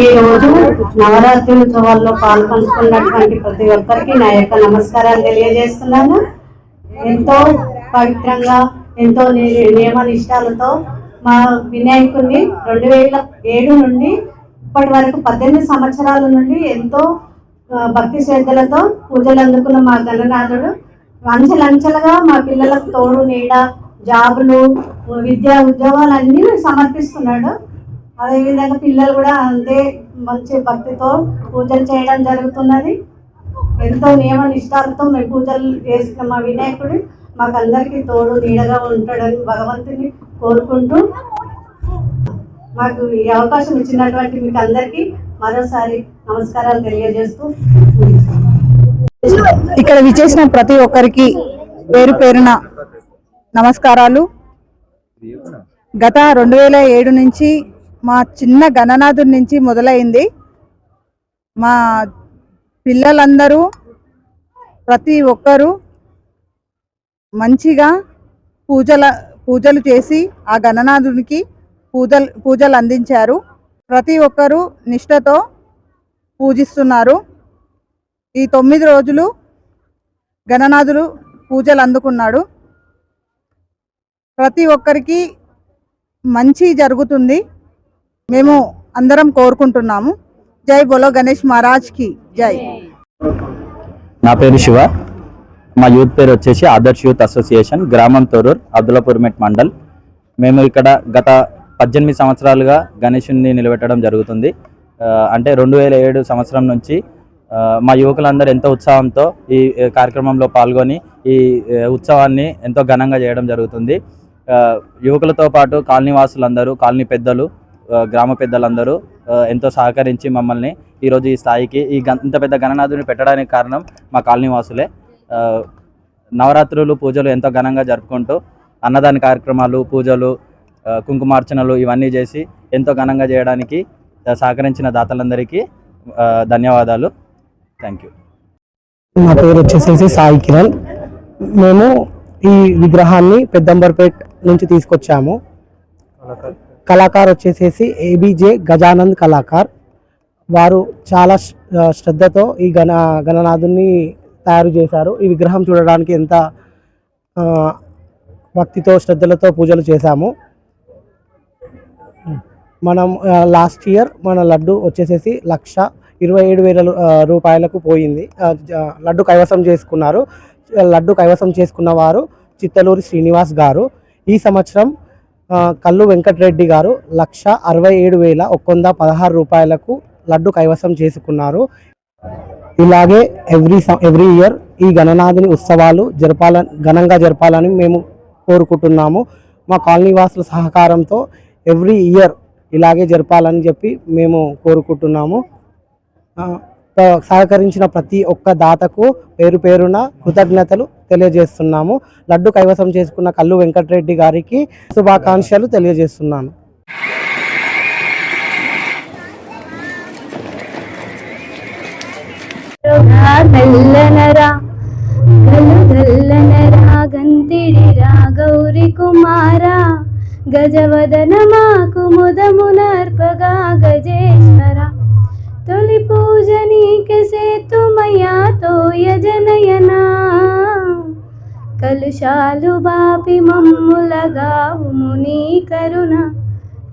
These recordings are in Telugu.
ఈ రోజు నవరాత్రి ఉత్సవాల్లో పాల్పంచుకున్నటువంటి ప్రతి ఒక్కరికి నా యొక్క నమస్కారాలు తెలియజేస్తున్నాను. ఎంతో పవిత్రంగా ఎంతో నియమ నిష్టాలతో మా వినాయకుడిని 2007 నుండి ఇప్పటి వరకు 18 సంవత్సరాల నుండి ఎంతో భక్తి శ్రద్ధలతో పూజలు అందుకున్న మా గణనాథుడు అంచెలంచెలుగా మా పిల్లలకు తోడు నీడ జాబులు విద్యా ఉద్యోగాలు అన్నీ సమర్పిస్తున్నాడు. అదేవిధంగా పిల్లలు కూడా అంతే మంచి భక్తితో పూజలు చేయడం జరుగుతున్నది. ఎంతో నియమ నిష్ఠాలతో మేము పూజలు చేసిన మా వినాయకుడు మాకందరికీ తోడు నీడగా ఉంటాడని భగవంతుని కోరుకుంటూ మాకు ఈ అవకాశం ఇచ్చినటువంటి మీకు అందరికీ మరోసారి నమస్కారాలు తెలియజేస్తూ ఇక్కడ విచేసిన ప్రతి ఒక్కరికి పేరు పేరున నమస్కారాలు. గత 2007 నుంచి మా చిన్న గణనాథుడి నుంచి మొదలైంది. మా పిల్లలందరూ ప్రతి ఒక్కరూ మంచిగా పూజలు చేసి ఆ గణనాథునికి పూజలు అందించారు. ప్రతి ఒక్కరూ నిష్ఠతో పూజిస్తున్నారు. ఈ 9 రోజులు గణనాథుడు పూజలు అందుకున్నాడు. ప్రతి ఒక్కరికి మంచి జరుగుతుంది మేము అందరం కోరుకుంటున్నాము. జై బోలో గణేష్ మహారాజ్ కి జై. నా పేరు శివ. మా యూత్ పేరు వచ్చేసి ఆదర్శ్ యూత్ అసోసియేషన్, గ్రామం తోరూర్, అబ్దుల్లాపూర్మెట్ మండల్. మేము ఇక్కడ గత 18 సంవత్సరాలుగా గణేశుని నిలబెట్టడం జరుగుతుంది. అంటే 2007 సంవత్సరం నుంచి మా యువకులందరూ ఎంతో ఉత్సాహంతో ఈ కార్యక్రమంలో పాల్గొని ఈ ఉత్సవాన్ని ఎంతో ఘనంగా చేయడం జరుగుతుంది. యువకులతో పాటు కాలనీ వాసులందరూ, కాలనీ పెద్దలు, గ్రామ పెద్దలందరూ ఎంతో సహకరించి మమ్మల్ని ఈరోజు ఈ స్థాయికి ఇంత పెద్ద గణనాథుని పెట్టడానికి కారణం మా కాలనీ వాసులే. నవరాత్రులు పూజలు ఎంతో ఘనంగా జరుపుకుంటూ అన్నదాన కార్యక్రమాలు, పూజలు, కుంకుమార్చనలు ఇవన్నీ చేసి ఎంతో ఘనంగా చేయడానికి సహకరించిన దాతలందరికీ ధన్యవాదాలు. Thank you. నా పేరు వచ్చేసి సాయి కిరణ్. మేము ఈ విగ్రహాన్ని పెద్దంబర్పేట్ నుంచి తీసుకొచ్చాము. కళాకారు వచ్చేసి ఏబీజే గజానంద్ కళాకార్. వారు చాలా శ్రద్ధతో ఈ గణనాథుని తయారు చేశారు. ఈ విగ్రహం చూడడానికి ఎంత భక్తితో శ్రద్ధలతో పూజలు చేశాము. మనం లాస్ట్ ఇయర్ మన లడ్డు వచ్చేసి 1,27,000 రూపాయలకు పోయింది. లడ్డు కైవసం చేసుకున్నారు. లడ్డు కైవసం చేసుకున్న వారు చిత్తలూరి శ్రీనివాస్ గారు. ఈ సంవత్సరం కల్లు వెంకటరెడ్డి గారు 1,67,116 రూపాయలకు లడ్డు కైవసం చేసుకున్నారు. ఇలాగే ఎవ్రీ ఇయర్ ఈ గణనాథుని ఉత్సవాలు ఘనంగా జరపాలని మేము కోరుకుంటున్నాము. మా కాలనీ వాసుల సహకారంతో ఎవ్రీ ఇయర్ ఇలాగే జరపాలని చెప్పి మేము కోరుకుంటున్నాము. సహకరించిన ప్రతి ఒక్క దాతకు పేరు పేరున కృతజ్ఞతలు తెలియజేస్తున్నాము. లడ్డు కైవసం చేసుకున్న కల్లు వెంకటరెడ్డి గారికి శుభాకాంక్షలు తెలియజేస్తున్నాను. గౌరీ కుమారా గజవదన మాకు ముదమునర్పగా గజేశ్వర తొలి పూజ నీకే సేతుమయ్యా తోయ జనయనా కలుషాలు బాపి మమ్ములగావుము నీ కరుణ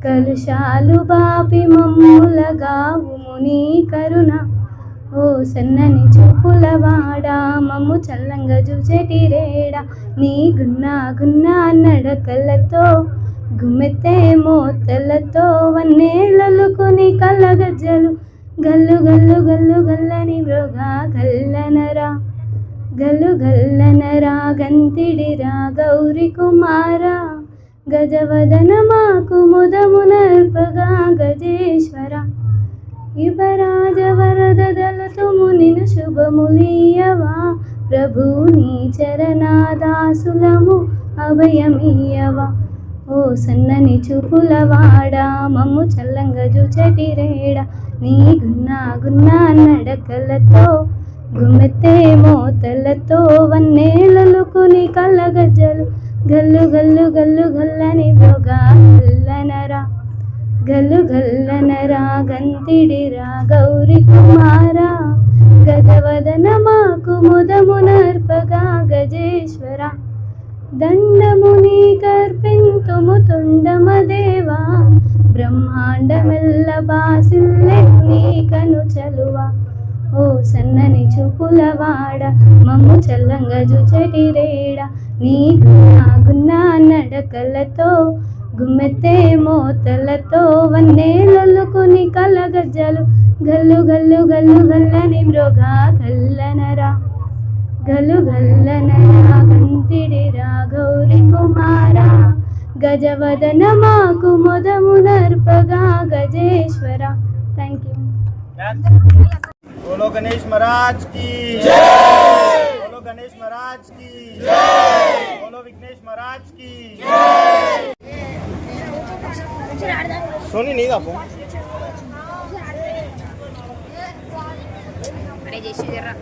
కలుషాలు బాపి మమ్ములగావుము నీ కరుణ ఓ సన్నని చూపులవాడా మమ్ము చల్లంగా చూచెటి రేడా నీ గున్నా గున్నా నడకలతో గుమ్మెత్తే మోతలతో వన్నేళ్ళలుకుని కళ్ళగజ్జలు గల్లు గల్లు గల్లు గల్లని మృగా గల్లనరా గల్లు గల్లనరా గంతిడిరా గౌరీ కుమారా గజవదన మాకు ముదమునర్పగా గజేశ్వర యువరాజ వరదలతు మునిన శుభములీయవా ప్రభు నీ చరణాదాసులము అభయమీయవా ఓ సన్నని చూపులవాడా మమ్ము చల్లంగా జూచటి రేడా నీ గున్నా గున్నా నడకలతో గుమ్మెత్తే మోతలతో వన్నేళ్ళలుకుని కళ్ళగజ్జలు గల్లు గల్లు గల్లు గల్లని బ్రోగా గల్లనరా గల్లు గల్లనరా గంతిడిరా గౌరి కుమారా గజవదన మాకు ముదమునర్పగా గజేశ్వర దండముని కర్పింతుము తుండమదేవా బ్రహ్మాండమెల్ల బాసిల్లెను నీకను చలువా ఓ సన్నని చూపులవాడ మమ్ము చల్లంగ జుచటిరేడ నీకు నాగున్నా నడకలతో గుమ్మెత్తే మోతలతో వన్నేలొల్లుకుని కలగజ్జలు గల్లు గల్లు గల్లు గల్లని మృగా కల్లనరా గల్లు గల్లనరా గంతిడిరా గౌరి కుమారా గజవదన మాకు మొదమునర్పగా గజేశ్వర. Thank you. बोलो गणेश महाराज की जय, बोलो गणेश महाराज की जय, बोलो विघ्नेश महाराज की जय. सोनी नहीं दाखो अरे जय श्री राम.